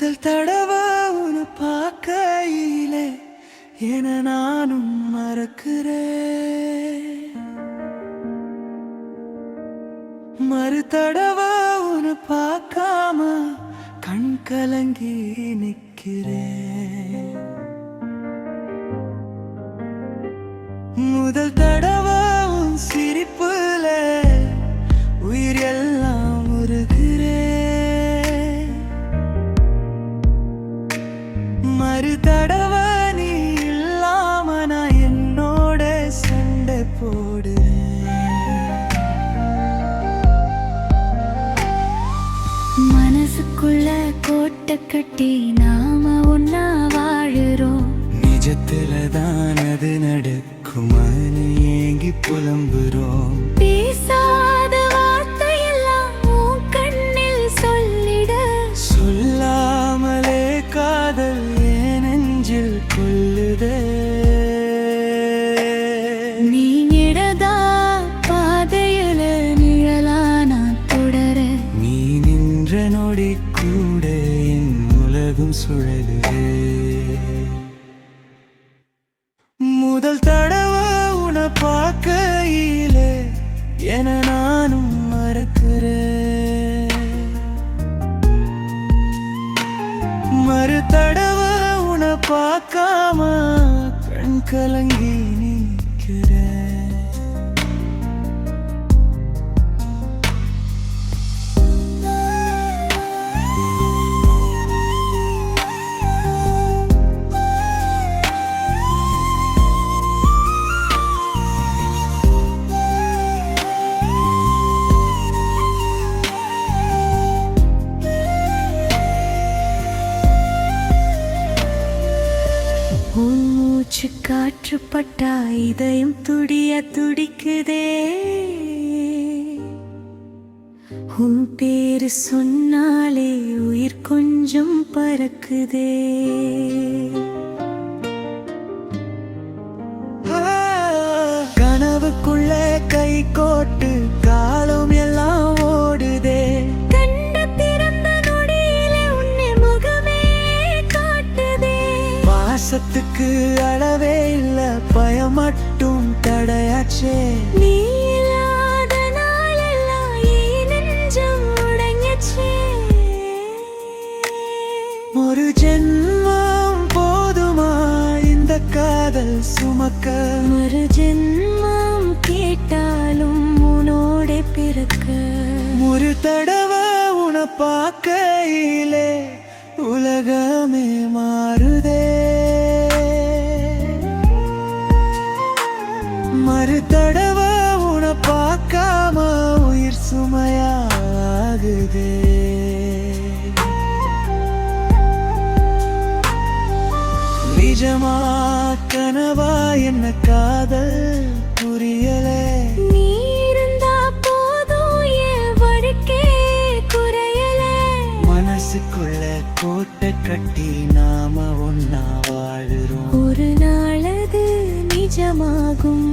முதல் தடவை உன்னை பார்க்கையிலே என நானும் மறக்கிறேன். மறு தடவை உன்னை பார்க்காம கண் கலங்கி நிற்கிறேன். முதல் தடவை உன் சிரிப்புல உயிர் எல்லாம் உருகிறேன். மறு தடவை நீ இல்லாம நான் என்னோட சண்டை போடுறேன். மனசுக்குள்ள கோட்டை கட்டி நாம ஒன்னா வாழுறோம். நிஜத்துல தான் அது நடக்குமான்னு ஏங்கி புலம்புறோம். பேசாத வார்த்தையெல்லாம் உன் கண்ணில் சொல்லிட, சொல்லாமலே காதல் என் நெஞ்சில் கொள்ளுதே. நீ இடதா பாதையில நிழலா நான் தொடர, நீ நின்ற நொடி கூட என் உலகம் சுழலுதே. முதல் தடவை உன்னை பார்க்கையிலே என நானும் மறக்கிறேன். மறு தடவை உன்னை பார்க்காம கண் கலங்கி நிற்கிறேன். உன் மூச்சு காற்று பட்டா இதயம் துடிய துடிக்குதே. உன் பேரு சொன்னாலே உயிர் கொஞ்சம் பறக்குதே. கனவுக்குள்ள கை கோட்டு காலம் எல்லாம் ஓடுதே. கண்ட திறந்த நொடியிலே உன்னை முகமே காட்டுதே. பாசத்துக்கு அளவே இல்ல, பயம் மட்டும் தடையாச்சே. நீ இல்லாத நாளெல்லாம் என் நெஞ்சம் உடைஞ்சுச்சே. ஒரு ஜென்மம் போதுமா இந்த காதல் சுமக்க? மறு ஜென்மம் கேட்டாலும் உன்னோட பிறக்க. ஒரு தடவை உன்னை பார்க்கையிலே உலகமே மாறுதே. மறு தடவை உன்னை பார்க்காம உயிர் சுமையாகுதே. நிஜமா கனவா என்ன காதல் புரியலே. நீ இருந்தா போதும் என் வாழ்க்கை குறையலே. மனசுக்குள்ள கோட்டை கட்டி நாம ஒன்னா வாழுறோம். ஒரு நாள் அது நிஜமாகும்.